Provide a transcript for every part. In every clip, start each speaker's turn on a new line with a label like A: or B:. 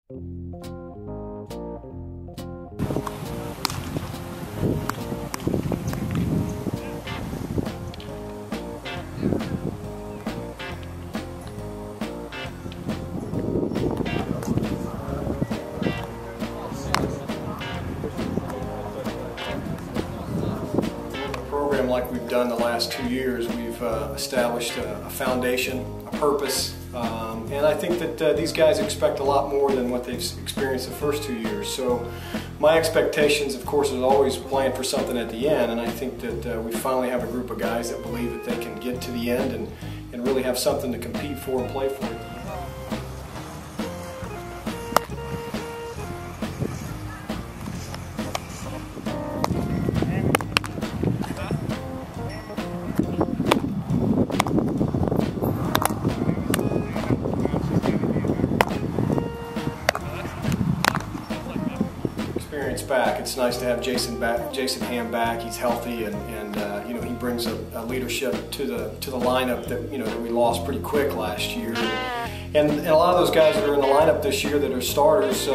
A: Like we've done the last 2 years, we've established a foundation, a purpose, and I think that these guys expect a lot more than what they've experienced the first 2 years. So my expectations, of course, is always plan for something at the end, and I think that we finally have a group of guys that believe that they can get to the end and really have something to compete for and play for. Back. It's nice to have Jason Ham back. He's healthy, and you know, he brings a leadership to the lineup that, you know, that we lost pretty quick last year. And a lot of those guys that are in the lineup this year that are starters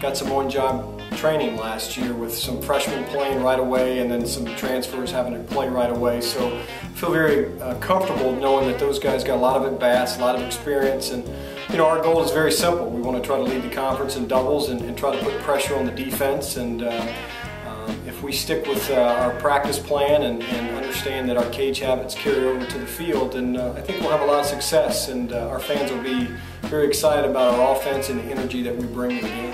A: got some on-job training last year, with some freshmen playing right away and then some transfers having to play right away. So I feel very comfortable knowing that those guys got a lot of at-bats, a lot of experience, and you know, our goal is very simple. We want to try to lead the conference in doubles and try to put pressure on the defense. And if we stick with our practice plan and understand that our cage habits carry over to the field, then I think we'll have a lot of success, and our fans will be very excited about our offense and the energy that we bring to the game.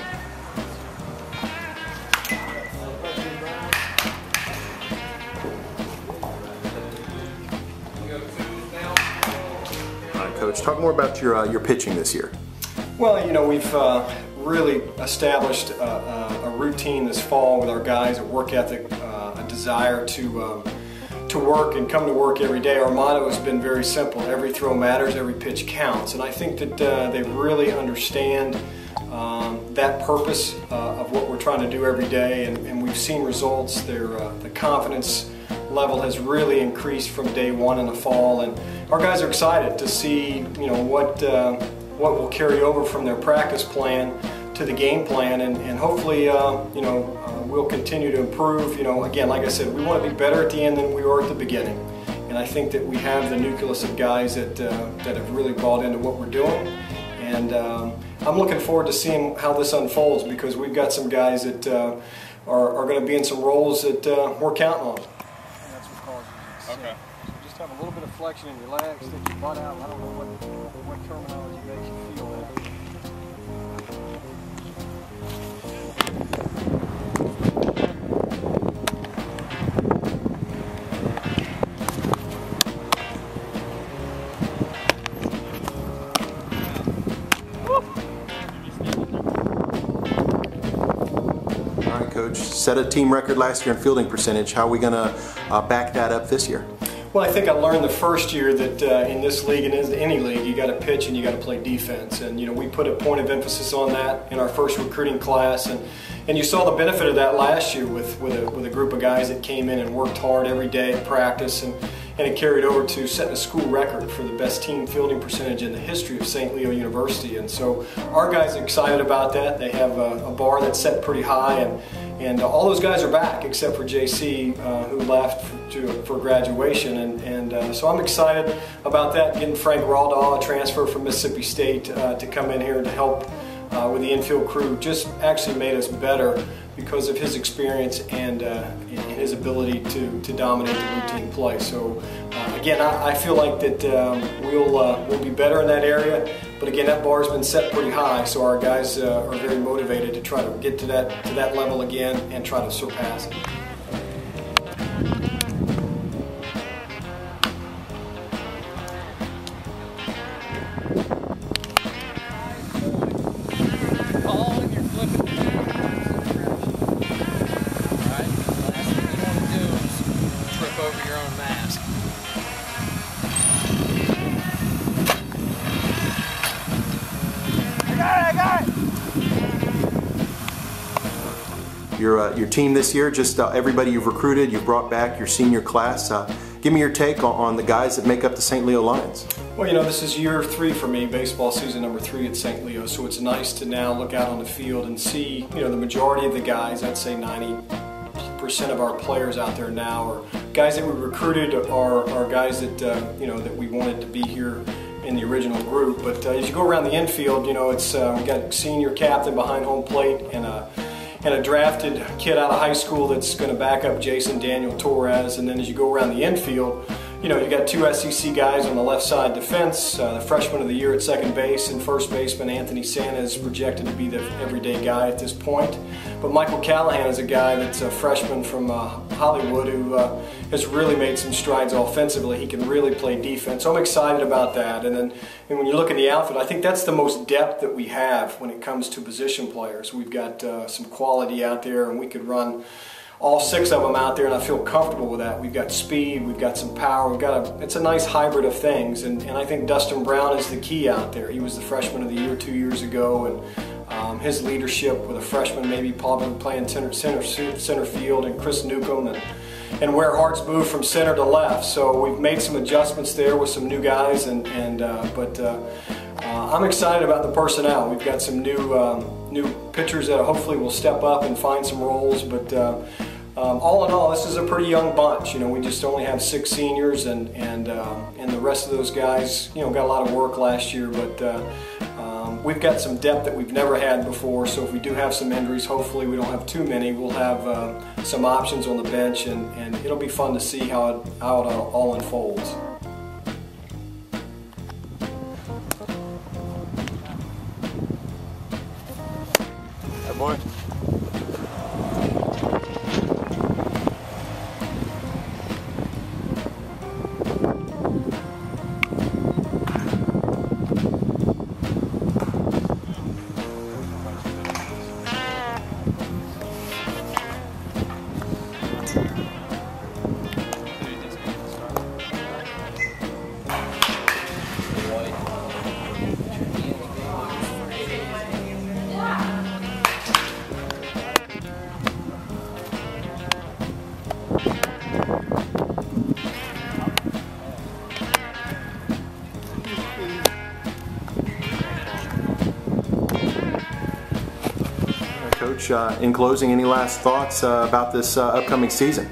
B: Coach, talk more about your pitching this year.
A: Well, you know, we've really established a routine this fall with our guys, a work ethic, a desire to work and come to work every day. Our motto has been very simple: every throw matters, every pitch counts. And I think that they really understand that purpose of what we're trying to do every day, and we've seen results. The confidence level has really increased from day one in the fall, and our guys are excited to see, you know, what will carry over from their practice plan to the game plan, and hopefully you know, we'll continue to improve. You know, again, like I said, we want to be better at the end than we were at the beginning, and I think that we have the nucleus of guys that have really bought into what we're doing, and I'm looking forward to seeing how this unfolds, because we've got some guys that are going to be in some roles that we're counting on. That's what causes it. Okay. So just have a little bit of flexion in your legs, stick your butt out. I don't know what terminology makes you feel that.
B: Coach, set a team record last year in fielding percentage. How are we going to back that up this year?
A: Well, I think I learned the first year that in this league and in any league, you got to pitch and you got to play defense. And you know, we put a point of emphasis on that in our first recruiting class, and you saw the benefit of that last year with a group of guys that came in and worked hard every day at practice, and it carried over to setting a school record for the best team fielding percentage in the history of St. Leo University. And so our guys are excited about that. They have a bar that's set pretty high, and all those guys are back except for JC, who left for graduation, and so I'm excited about that. Getting Frank Raldaw, a transfer from Mississippi State, to come in here to help with the infield crew just actually made us better because of his experience and his ability to dominate the routine play. So again, I feel like that we'll be better in that area. But again, that bar's been set pretty high, so our guys are very motivated to try to get to that level again and try to surpass it.
B: Your team this year, just everybody you've recruited, you've brought back, your senior class. Give me your take on the guys that make up the St. Leo Lions.
A: Well, you know, this is year 3 for me, baseball season number 3 at St. Leo, so it's nice to now look out on the field and see, you know, the majority of the guys, I'd say 90% of our players out there now are guys that we recruited are guys that, you know, that we wanted to be here in the original group. But as you go around the infield, you know, it's we got senior captain behind home plate and a drafted kid out of high school that's going to back up Jason Daniel Torres. And then as you go around the infield, you know, you got 2 SEC guys on the left side defense, the freshman of the year at second base, and first baseman Anthony Santa is projected to be the everyday guy at this point. But Michael Callahan is a guy that's a freshman from Hollywood who has really made some strides offensively. He can really play defense, so I'm excited about that. And when you look at the outfield, I think that's the most depth that we have when it comes to position players. We've got some quality out there, and we could run all 6 of them out there, and I feel comfortable with that. We've got speed, we've got some power, it's a nice hybrid of things, and I think Dustin Brown is the key out there. He was the freshman of the year 2 years ago, and his leadership with a freshman maybe probably playing center field, and Chris Newcomb, and where Hart's moved from center to left. So we've made some adjustments there with some new guys, but I'm excited about the personnel. We've got some new pitchers that hopefully will step up and find some roles, but all in all, this is a pretty young bunch. You know, we just only have 6 seniors, and the rest of those guys, you know, got a lot of work last year, but we've got some depth that we've never had before. So if we do have some injuries, hopefully we don't have too many. We'll have some options on the bench, and it'll be fun to see how it all unfolds.
B: Good morning. Coach, in closing, any last thoughts about this upcoming season?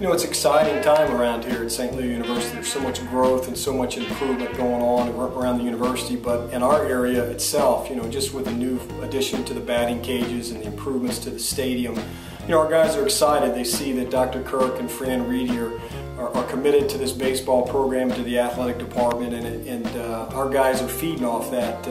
A: You know, it's an exciting time around here at St. Leo University. There's so much growth and so much improvement going on around the university, but in our area itself, you know, just with the new addition to the batting cages and the improvements to the stadium, you know, our guys are excited. They see that Dr. Kirk and Fran Reedy are committed to this baseball program, to the athletic department, and our guys are feeding off that.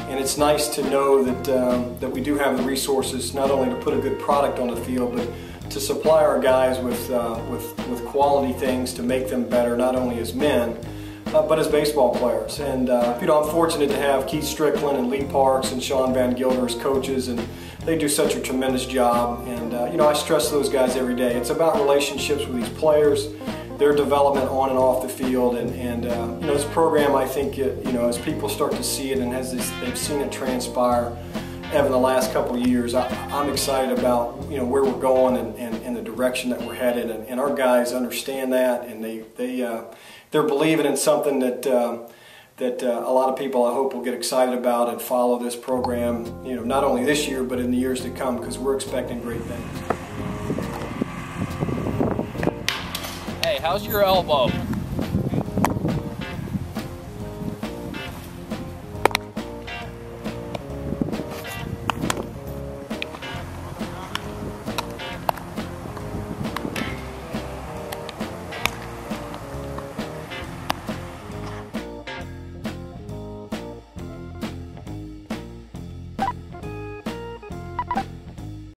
A: And it's nice to know that we do have the resources not only to put a good product on the field, but to supply our guys with quality things to make them better, not only as men, but as baseball players. And you know, I'm fortunate to have Keith Strickland and Lee Parks and Sean Van Gilder as coaches, and they do such a tremendous job. And you know, I stress those guys every day. It's about relationships with these players, their development on and off the field, and you know, this program, I think, you know, as people start to see it and as they've seen it transpire in the last couple of years, I'm excited about, you know, where we're going and the direction that we're headed, and our guys understand that, and they're believing in something that a lot of people, I hope, will get excited about and follow this program, you know, not only this year but in the years to come, because we're expecting great things.
C: Hey, how's your elbow?